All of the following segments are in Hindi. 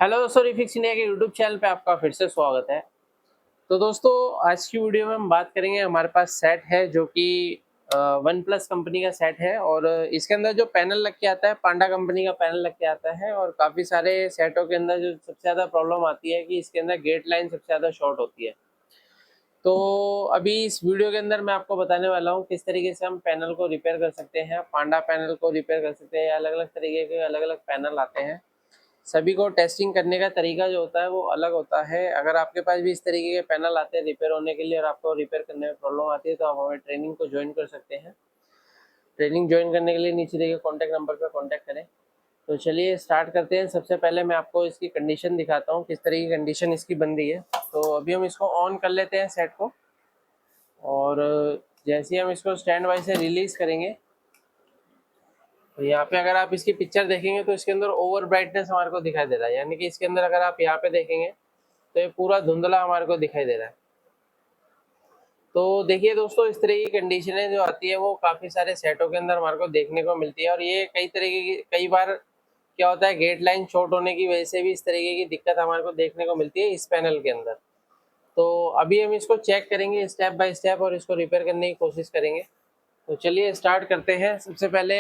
हेलो दोस्तों, रिफिक्स इंडिया के यूट्यूब चैनल पे आपका फिर से स्वागत है। तो दोस्तों, आज की वीडियो में हम बात करेंगे। हमारे पास सेट है जो कि वन प्लस कंपनी का सेट है और इसके अंदर जो पैनल लग के आता है पांडा कंपनी का पैनल लग के आता है। और काफ़ी सारे सेटों के अंदर जो सबसे ज़्यादा प्रॉब्लम आती है कि इसके अंदर गेट लाइन सबसे ज़्यादा शॉर्ट होती है। तो अभी इस वीडियो के अंदर मैं आपको बताने वाला हूँ किस तरीके से हम पैनल को रिपेयर कर सकते हैं, पांडा पैनल को रिपेयर कर सकते हैं। अलग अलग तरीके के अलग अलग पैनल आते हैं, सभी को टेस्टिंग करने का तरीका जो होता है वो अलग होता है। अगर आपके पास भी इस तरीके के पैनल आते हैं रिपेयर होने के लिए और आपको रिपेयर करने में प्रॉब्लम आती है तो आप हमें ट्रेनिंग को ज्वाइन कर सकते हैं। ट्रेनिंग ज्वाइन करने के लिए नीचे दिए कॉन्टैक्ट नंबर पर कॉन्टैक्ट करें। तो चलिए स्टार्ट करते हैं। सबसे पहले मैं आपको इसकी कंडीशन दिखाता हूँ, किस तरीके की कंडीशन इसकी बन रही है। तो अभी हम इसको ऑन कर लेते हैं सेट को, और जैसे ही हम इसको स्टैंड बाई से रिलीज़ करेंगे तो यहाँ पे अगर आप इसकी पिक्चर देखेंगे तो इसके अंदर ओवर ब्राइटनेस हमारे को दिखाई दे रहा है। यानी कि इसके अंदर अगर आप यहाँ पे देखेंगे तो ये पूरा धुंधला हमारे को दिखाई दे रहा है। तो देखिए दोस्तों, इस तरह की कंडीशनें जो आती है वो काफ़ी सारे सेटों के अंदर हमारे को देखने को मिलती है। और ये कई तरीके की, कई बार क्या होता है, गेट लाइन शॉर्ट होने की वजह से भी इस तरीके की दिक्कत हमारे को देखने को मिलती है इस पैनल के अंदर। तो अभी हम इसको चेक करेंगे स्टेप बाय स्टेप और इसको रिपेयर करने की कोशिश करेंगे। तो चलिए स्टार्ट करते हैं। सबसे पहले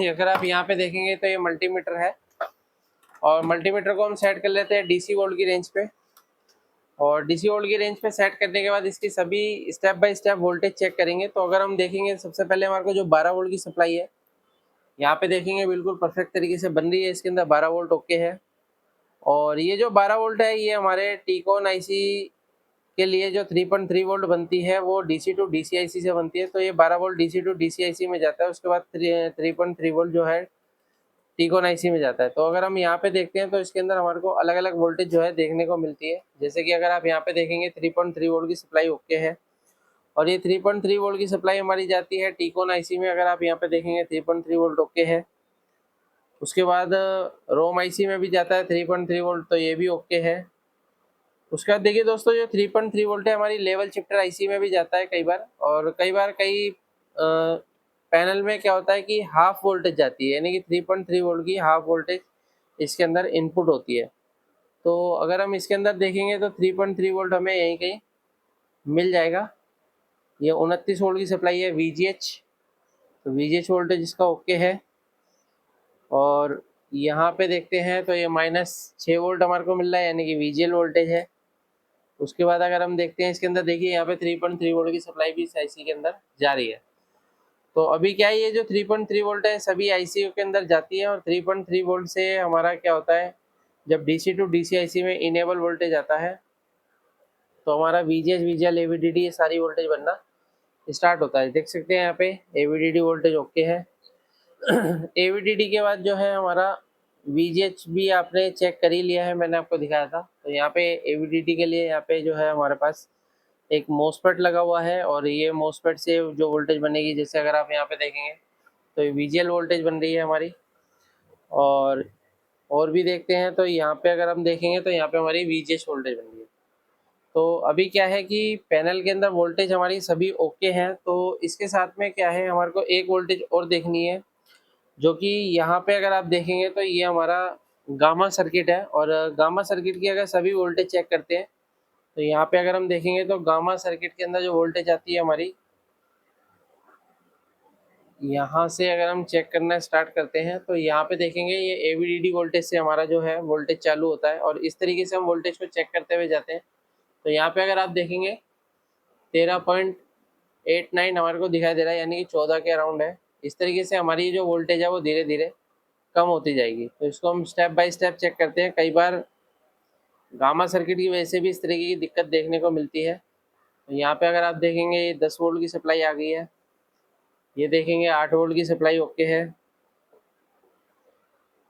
अगर आप यहाँ पे देखेंगे तो ये मल्टीमीटर है, और मल्टीमीटर को हम सेट कर लेते हैं डीसी वोल्ट की रेंज पे। और डीसी वोल्ट की रेंज पे सेट करने के बाद इसकी सभी step by step voltage check करेंगे। तो अगर हम देखेंगे सबसे पहले हमारे को जो 12 वोल्ट की सप्लाई है, यहाँ पे देखेंगे बिल्कुल परफेक्ट तरीके से बन रही है। इसके अंदर 12 वोल्ट ओके है। और ये जो 12 वोल्ट है ये हमारे टीकॉन आईसी के लिए जो 3.3 वोल्ट बनती है वो डीसी टू डीसी आईसी से बनती है। तो ये 12 volt DC to DC IC में जाता है। उसके बाद 3.3 वोल्ट जो है टीकॉन आईसी में जाता है। तो अगर हम यहाँ पे देखते हैं तो इसके अंदर हमारे को अलग अलग वोल्टेज जो है देखने को मिलती है। जैसे कि अगर आप यहाँ पे देखेंगे 3.3 वोल्ट की सप्लाई ओके है, और ये 3.3 वोल्ट की सप्लाई हमारी जाती है टीकॉन आईसी में। अगर आप यहाँ पे देखेंगे 3.3 वोल्ट ओके है। उसके बाद रोम आईसी में भी जाता है 3.3 वोल्ट, तो ये भी ओके है। उसके बाद देखिए दोस्तों, जो 3.3 वोल्ट है हमारी लेवल शिफ्टर आईसी में भी जाता है कई बार। और कई बार कई पैनल में क्या होता है कि हाफ वोल्टेज जाती है, यानी कि 3.3 वोल्ट की हाफ वोल्टेज इसके अंदर इनपुट होती है। तो अगर हम इसके अंदर देखेंगे तो 3.3 वोल्ट हमें यहीं कहीं मिल जाएगा। ये 29 वोल्ट की सप्लाई है वीजीएच, तो वीजीएच वोल्टेज इसका ओके है। और यहाँ पे देखते हैं तो ये -6 वोल्ट हमारे को मिल रहा है, यानी कि वीजीएल वोल्टेज है। उसके बाद अगर हम देखते हैं इसके अंदर, देखिए यहाँ पे 3.3 वोल्ट की सप्लाई भी इस आईसी के अंदर जा रही है। तो अभी क्या है, ये जो 3.3 वोल्ट है सभी आईसी के अंदर जाती है। और 3.3 वोल्ट से हमारा क्या होता है, जब डीसी टू डीसी आईसी में इनेबल वोल्टेज आता है तो हमारा वीजीएच वीजीएल एवीडीडी ये सारी वोल्टेज बनना स्टार्ट होता है। देख सकते हैं यहाँ पे एवीडीडी वोल्टेज ओके है। एवीडीडी के बाद जो है हमारा वीजीएच भी आपने चेक कर ही लिया है, मैंने आपको दिखाया था। तो यहाँ पे एवीडीडी के लिए यहाँ पे जो है हमारे पास एक मोसफेट लगा हुआ है, और ये मोसफेट से जो वोल्टेज बनेगी, जैसे अगर आप यहाँ पे देखेंगे तो ये वीजीएल वोल्टेज बन रही है हमारी। और भी देखते हैं तो यहाँ पे अगर हम देखेंगे तो यहाँ पे हमारी वीजीएच वोल्टेज बन रही है। तो अभी क्या है कि पैनल के अंदर वोल्टेज हमारी सभी ओके हैं। तो इसके साथ में क्या है, हमारे को एक वोल्टेज और देखनी है, जो कि यहाँ पे अगर आप देखेंगे तो ये हमारा गामा सर्किट है। और गामा सर्किट की अगर सभी वोल्टेज चेक करते हैं तो यहाँ पे अगर हम देखेंगे तो गामा सर्किट के अंदर जो वोल्टेज आती है हमारी, यहाँ से अगर हम चेक करना स्टार्ट करते हैं तो यहाँ पे देखेंगे ये एवीडीडी वोल्टेज से हमारा जो है वोल्टेज चालू होता है। और इस तरीके से हम वोल्टेज को चेक करते हुए जाते हैं। तो यहाँ पे अगर आप देखेंगे 13.89 हमारे को दिखाई दे रहा है, यानी कि 14 के अराउंड है। इस तरीके से हमारी जो वोल्टेज है वो धीरे धीरे कम होती जाएगी। तो इसको हम स्टेप बाय स्टेप चेक करते हैं। कई बार गामा सर्किट की वजह से भी इस तरीके की दिक्कत देखने को मिलती है। तो यहाँ पे अगर आप देखेंगे ये 10 वोल्ट की सप्लाई आ गई है, ये देखेंगे 8 वोल्ट की सप्लाई ओके है,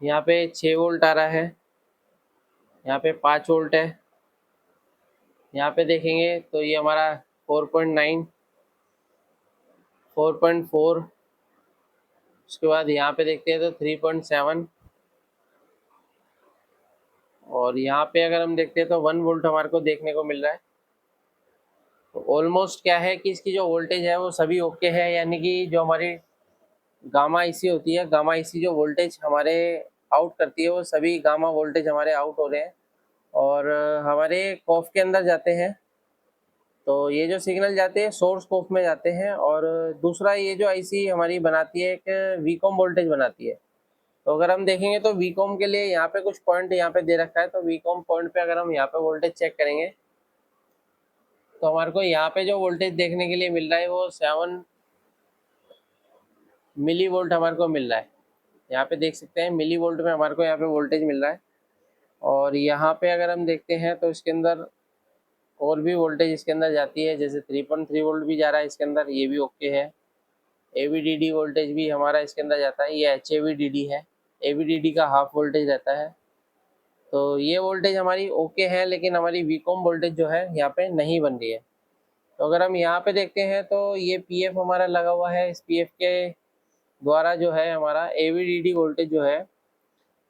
यहाँ पे 6 वोल्ट आ रहा है, यहाँ पे 5 वोल्ट है, यहाँ पे देखेंगे तो ये हमारा 4.9, 4.4। उसके बाद यहाँ पे देखते हैं तो 3.7। और यहाँ पे अगर हम देखते हैं तो 1 वोल्ट हमारे को देखने को मिल रहा है। तो ऑलमोस्ट क्या है कि इसकी जो वोल्टेज है वो सभी ओके है, यानी कि जो हमारी गामा आईसी होती है, गामा आईसी जो वोल्टेज हमारे आउट करती है वो सभी गामा वोल्टेज हमारे आउट हो रहे हैं और हमारे कॉफ के अंदर जाते हैं। तो ये जो सिग्नल जाते हैं सोर्स कॉफ में जाते हैं और दूसरा ये जो आईसी हमारी बनाती है एक वीकॉम वोल्टेज बनाती है। तो अगर हम देखेंगे तो वीकॉम के लिए यहाँ पे कुछ पॉइंट यहाँ पे दे रखा है, तो वीकॉम पॉइंट पे अगर हम यहाँ पे वोल्टेज चेक करेंगे तो हमारे को यहाँ पे जो वोल्टेज देखने के लिए मिल रहा है वो 7 मिली वोल्ट हमारे को मिल रहा है। यहाँ पे देख सकते हैं मिली वोल्ट में हमारे को यहाँ पे वोल्टेज मिल रहा है। और यहाँ पे अगर हम देखते हैं तो इसके अंदर और भी वोल्टेज इसके अंदर जाती है, जैसे 3.3 वोल्ट भी जा रहा है इसके अंदर, ये भी ओके है। AVDD वोल्टेज भी हमारा इसके अंदर जाता है, ये HAVDD है। AVDD का हाफ वोल्टेज रहता है। तो ये वोल्टेज हमारी ओके है, लेकिन हमारी वीकॉम वोल्टेज जो है यहाँ पे नहीं बन रही है। तो अगर हम यहाँ पे देखते हैं तो ये PF हमारा लगा हुआ है, इस PF के द्वारा जो है हमारा AVDD वोल्टेज जो है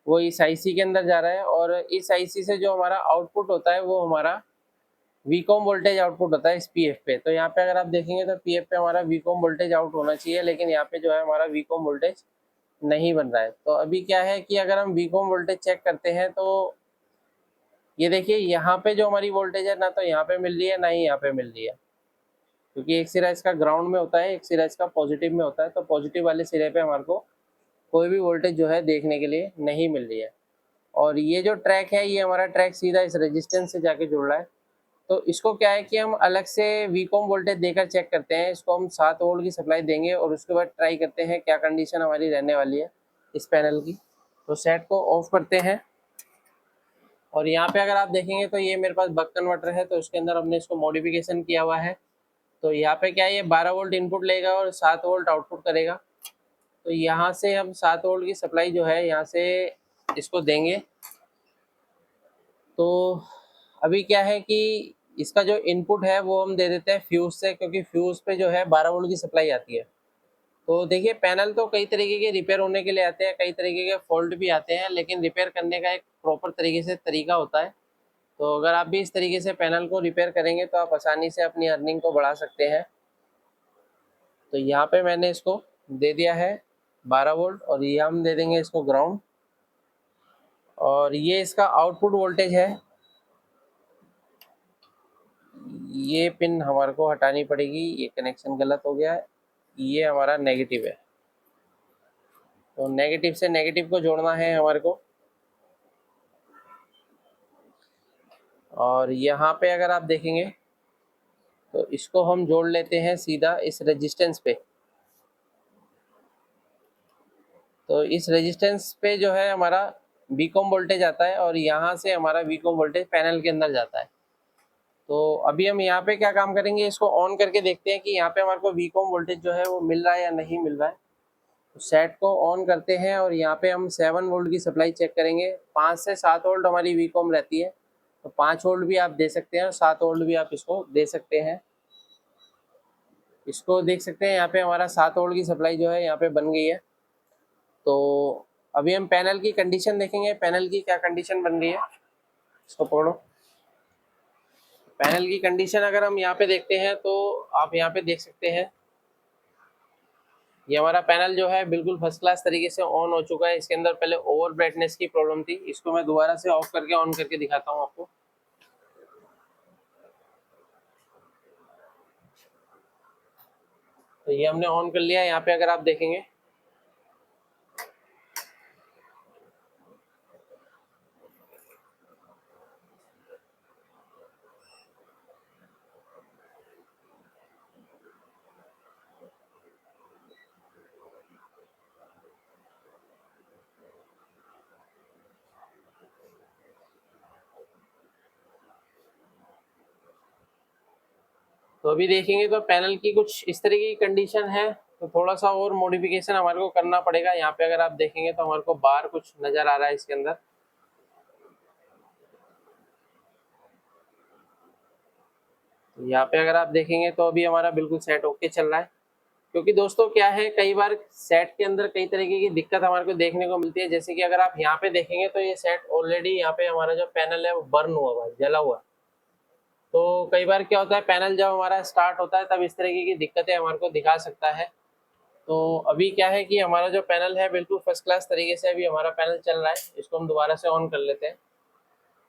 वो इस IC के अंदर जा रहा है और इस IC से जो हमारा आउटपुट होता है वो हमारा वीकॉम वोल्टेज आउटपुट होता है इस PF पे। तो यहाँ पे अगर आप देखेंगे तो PF पे हमारा वीकॉम वोल्टेज आउट होना चाहिए, लेकिन यहाँ पे जो है हमारा वीकॉम वोल्टेज नहीं बन रहा है। तो अभी क्या है कि अगर हम वीकॉम वोल्टेज चेक करते हैं तो ये देखिए यहाँ पे जो हमारी वोल्टेज है ना तो यहाँ पे मिल रही है ना ही यहाँ पे मिल रही है, क्योंकि एक सिरा इसका ग्राउंड में होता है, एक सिरा इसका पॉजिटिव में होता है। तो पॉजिटिव वाले सिरे पे हमारे को कोई भी वोल्टेज जो है देखने के लिए नहीं मिल रही है। और ये जो ट्रैक है ये हमारा ट्रैक सीधा इस रेजिस्टेंस से जाके जुड़ रहा है। तो इसको क्या है कि हम अलग से वीकॉम वोल्टेज देकर चेक करते हैं। इसको हम 7 वोल्ट की सप्लाई देंगे और उसके बाद ट्राई करते हैं क्या कंडीशन हमारी रहने वाली है इस पैनल की। तो सेट को ऑफ करते हैं और यहाँ पे अगर आप देखेंगे तो ये मेरे पास बक कन्वर्टर है, तो इसके अंदर हमने इसको मॉडिफिकेशन किया हुआ है। तो यहाँ पे क्या है ये 12 वोल्ट इनपुट लेगा और 7 वोल्ट आउटपुट करेगा। तो यहाँ से हम 7 वोल्ट की सप्लाई जो है यहाँ से इसको देंगे। तो अभी क्या है कि इसका जो इनपुट है वो हम दे देते हैं फ्यूज से, क्योंकि फ्यूज पे जो है 12 वोल्ट की सप्लाई आती है। तो देखिए पैनल तो कई तरीके के रिपेयर होने के लिए आते हैं, कई तरीके के फॉल्ट भी आते हैं, लेकिन रिपेयर करने का एक प्रॉपर तरीके से तरीका होता है। तो अगर आप भी इस तरीके से पैनल को रिपेयर करेंगे तो आप आसानी से अपनी अर्निंग को बढ़ा सकते हैं। तो यहाँ पे मैंने इसको दे दिया है 12 वोल्ट और ये हम दे देंगे इसको ग्राउंड। और ये इसका आउटपुट वोल्टेज है, ये पिन हमारे को हटानी पड़ेगी, ये कनेक्शन गलत हो गया है, ये हमारा नेगेटिव है। तो नेगेटिव से नेगेटिव को जोड़ना है हमारे को। और यहाँ पे अगर आप देखेंगे तो इसको हम जोड़ लेते हैं सीधा इस रेजिस्टेंस पे। तो इस रेजिस्टेंस पे जो है हमारा वीकॉम वोल्टेज आता है और यहाँ से हमारा वीकॉम वोल्टेज पैनल के अंदर जाता है। तो अभी हम यहाँ पे क्या काम करेंगे, इसको ऑन करके देखते हैं कि यहाँ पे हमारे को वीकॉम वोल्टेज जो है वो मिल रहा है या नहीं मिल रहा है। तो सेट को ऑन करते हैं और यहाँ पे हम 7 वोल्ट की सप्लाई चेक करेंगे। 5 से 7 वोल्ट हमारी वीकॉम रहती है, तो 5 वोल्ट भी आप दे सकते हैं और 7 वोल्ट भी आप इसको दे सकते हैं। इसको देख सकते हैं यहाँ पे हमारा 7 वोल्ट की सप्लाई जो है यहाँ पे बन गई है। तो अभी हम पैनल की कंडीशन देखेंगे, पैनल की क्या कंडीशन बन रही है। इसको पढ़ो। पैनल की कंडीशन अगर हम यहाँ पे देखते हैं तो आप यहाँ पे देख सकते हैं ये हमारा पैनल जो है बिल्कुल फर्स्ट क्लास तरीके से ऑन हो चुका है। इसके अंदर पहले ओवर ब्राइटनेस की प्रॉब्लम थी, इसको मैं दोबारा से ऑफ करके ऑन करके दिखाता हूँ आपको। तो ये हमने ऑन कर लिया। यहाँ पे अगर आप देखेंगे तो अभी देखेंगे तो पैनल की कुछ इस तरीके की कंडीशन है। तो थोड़ा सा और मॉडिफिकेशन हमारे को करना पड़ेगा। यहाँ पे अगर आप देखेंगे तो हमारे को बार कुछ नजर आ रहा है इसके अंदर। तो यहाँ पे अगर आप देखेंगे तो अभी हमारा बिल्कुल सेट ओके चल रहा है। क्योंकि दोस्तों क्या है, कई बार सेट के अंदर कई तरीके की दिक्कत हमारे को देखने को मिलती है। जैसे कि अगर आप यहाँ पे देखेंगे तो ये सेट ऑलरेडी यहाँ पे हमारा जो पैनल है वो बर्न हुआ हुआ है, जला हुआ है। तो कई बार क्या होता है पैनल जब हमारा स्टार्ट होता है तब इस तरीके की दिक्कतें हमारे को दिखा सकता है। तो अभी क्या है कि हमारा जो पैनल है बिल्कुल फर्स्ट क्लास तरीके से अभी हमारा पैनल चल रहा है। इसको हम दोबारा से ऑन कर लेते हैं।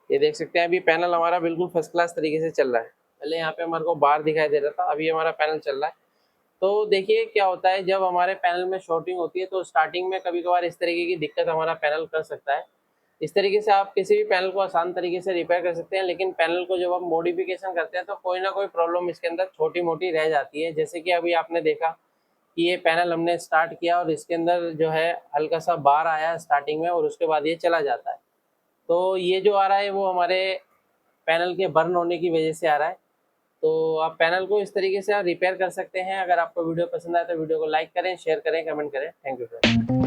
ये देख सकते हैं अभी पैनल हमारा बिल्कुल फर्स्ट क्लास तरीके से चल रहा है। पहले यहाँ पे हमारे को बार दिखाई दे रहा था, अभी हमारा पैनल चल रहा है। तो देखिए क्या होता है, जब हमारे पैनल में शॉर्टिंग होती है तो स्टार्टिंग में कभी कभार इस तरीके की दिक्कत हमारा पैनल कर सकता है। इस तरीके से आप किसी भी पैनल को आसान तरीके से रिपेयर कर सकते हैं, लेकिन पैनल को जब आप मॉडिफिकेशन करते हैं तो कोई ना कोई प्रॉब्लम इसके अंदर छोटी मोटी रह जाती है। जैसे कि अभी आपने देखा कि ये पैनल हमने स्टार्ट किया और इसके अंदर जो है हल्का सा बार आया स्टार्टिंग में और उसके बाद ये चला जाता है। तो ये जो आ रहा है वो हमारे पैनल के बर्न होने की वजह से आ रहा है। तो आप पैनल को इस तरीके से आप रिपेयर कर सकते हैं। अगर आपको वीडियो पसंद आए तो वीडियो को लाइक करें, शेयर करें, कमेंट करें। Thank you friends.